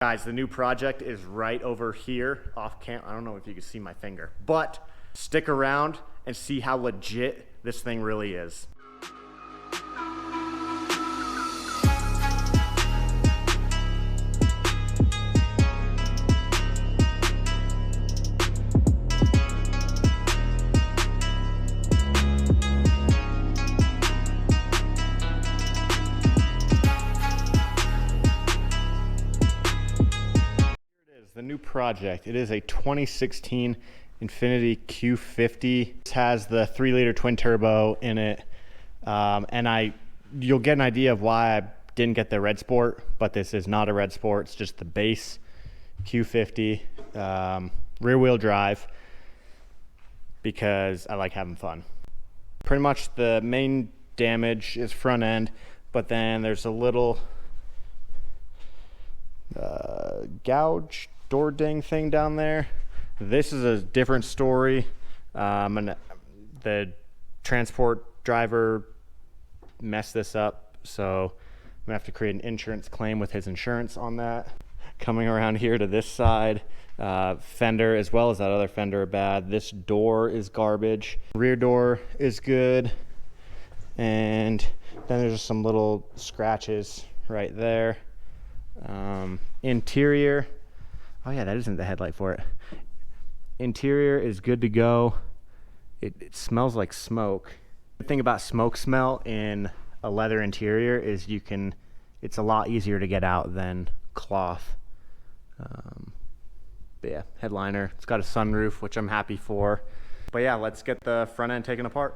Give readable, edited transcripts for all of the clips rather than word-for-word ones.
Guys, the new project is right over here off camp. I don't know if you can see my finger, but stick around and see how legit this thing really is. The new project. It is a 2016 Infiniti Q50. This has the 3-liter twin turbo in it, and you'll get an idea of why I didn't get the red sport, but this is not a red sport. It's just the base Q50 rear wheel drive because I like having fun. Pretty much the main damage is front end, but then there's a little gouge door ding thing down there. This is a different story, and the transport driver messed this up, so I'm gonna have to create an insurance claim with his insurance on that. Coming around here to this side, fender as well as that other fender are bad. This door is garbage. Rear door is good, and then there's just some little scratches right there. Interior, oh yeah, that isn't the headlight for it. Interior is good to go. It smells like smoke. The thing about smoke smell in a leather interior is it's a lot easier to get out than cloth. But yeah, headliner. It's got a sunroof, which I'm happy for. But yeah, let's get the front end taken apart.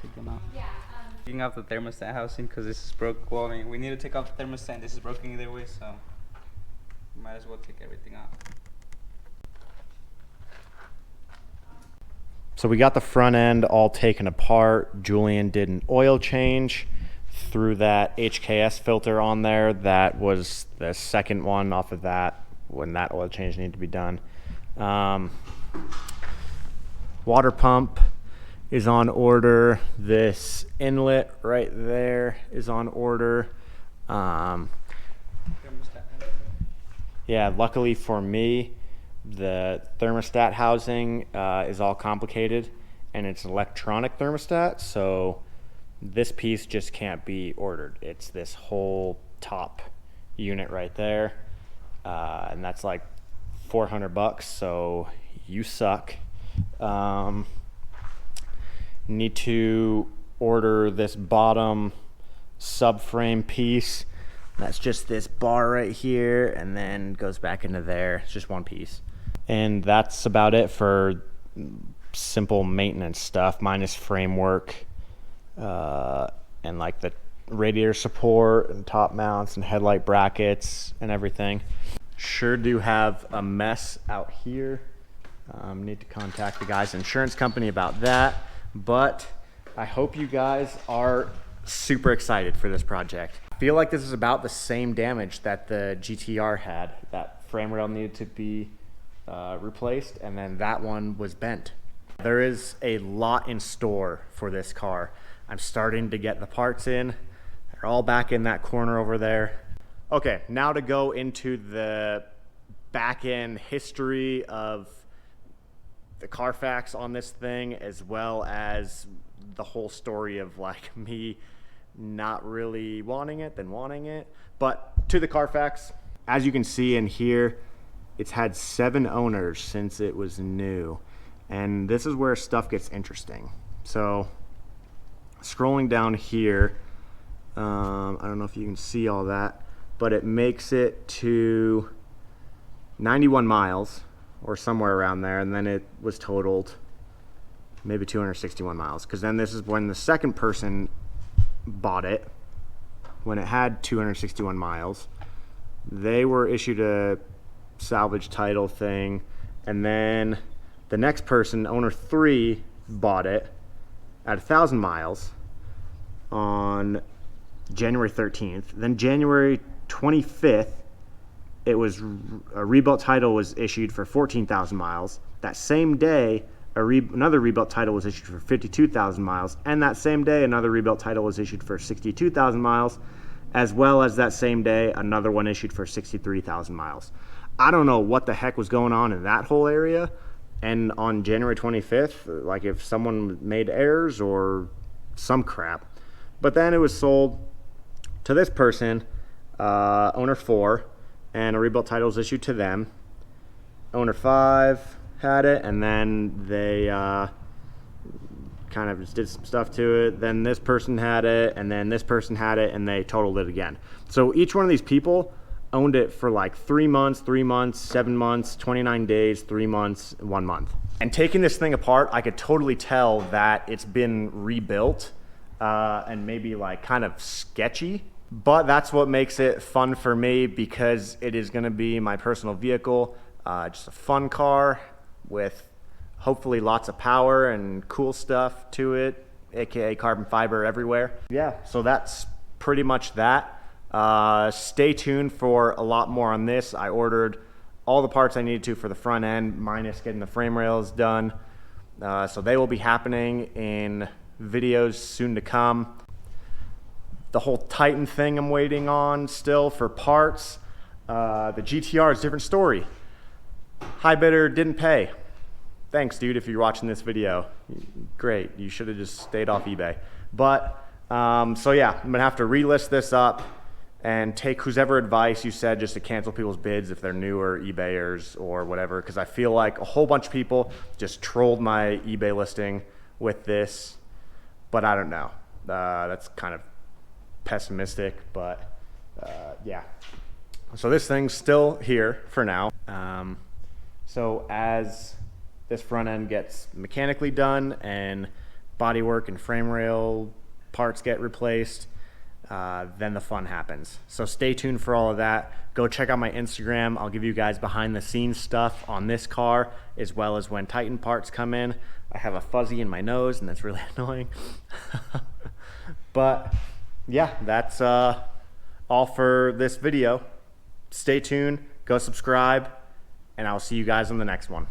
Take them out. Yeah. Taking off the thermostat housing because this is broke. Well, I mean, we need to take off the thermostat. This is broken either way, so might as well take everything off. So we got the front end all taken apart. Julian did an oil change, threw that HKS filter on there. That was the second one off of that when that oil change needed to be done. Water pump is on order. This inlet right there is on order. Yeah, luckily for me, the thermostat housing is all complicated, and it's an electronic thermostat, so this piece just can't be ordered. It's this whole top unit right there, and that's like $400, so you suck. Need to order this bottom subframe piece. That's just this bar right here, and then goes back into there. It's just one piece. And that's about it for simple maintenance stuff, minus framework, and like the radiator support and top mounts and headlight brackets and everything. Sure do have a mess out here. Need to contact the guy's insurance company about that, but I hope you guys are super excited for this project. I feel like this is about the same damage that the GTR had. That frame rail needed to be replaced, and then that one was bent. There is a lot in store for this car. I'm starting to get the parts in. They're all back in that corner over there. Okay, now to go into the back end history of the Carfax on this thing, as well as the whole story of like me not really wanting it, then wanting it. But to the Carfax, as you can see in here, it's had 7 owners since it was new. And this is where stuff gets interesting. So scrolling down here, I don't know if you can see all that, but it makes it to 91 miles or somewhere around there, and then it was totaled maybe 261 miles, because then this is when the second person bought it, when it had 261 miles. They were issued a salvage title thing, and then the next person, owner 3, bought it at 1,000 miles on January 13th. Then January 25th, it was a rebuilt title was issued for 14,000 miles. That same day, another rebuilt title was issued for 52,000 miles, and that same day, another rebuilt title was issued for 62,000 miles, as well as that same day, another one issued for 63,000 miles. I don't know what the heck was going on in that whole area, and on January 25th, like if someone made errors or some crap. But then it was sold to this person, owner 4, and a rebuilt title was issued to them. Owner 5 had it, and then they kind of just did some stuff to it. Then this person had it, and then this person had it, and they totaled it again. So each one of these people owned it for like 3 months, 7 months, 29 days, 3 months, 1 month. And taking this thing apart, I could totally tell that it's been rebuilt and maybe like kind of sketchy. But that's what makes it fun for me, because it is going to be my personal vehicle. Just a fun car with hopefully lots of power and cool stuff to it, aka carbon fiber everywhere. Yeah, so that's pretty much that. Stay tuned for a lot more on this. I ordered all the parts I needed to for the front end, minus getting the frame rails done. So they will be happening in videos soon to come. The whole Titan thing I'm waiting on still for parts. The GTR is a different story. High bidder didn't pay. Thanks, dude, if you're watching this video. Great, you should have just stayed off eBay. But, so yeah, I'm gonna have to relist this up and take whosever advice you said just to cancel people's bids if they're newer eBayers or whatever, because I feel like a whole bunch of people just trolled my eBay listing with this, but I don't know. That's kind of pessimistic, but yeah. So this thing's still here for now. So as this front end gets mechanically done and bodywork and frame rail parts get replaced, then the fun happens. So stay tuned for all of that. Go check out my Instagram. I'll give you guys behind the scenes stuff on this car, as well as when Titan parts come in. I have a fuzzy in my nose, and that's really annoying. But yeah, that's all for this video. Stay tuned, go subscribe, and I'll see you guys on the next one.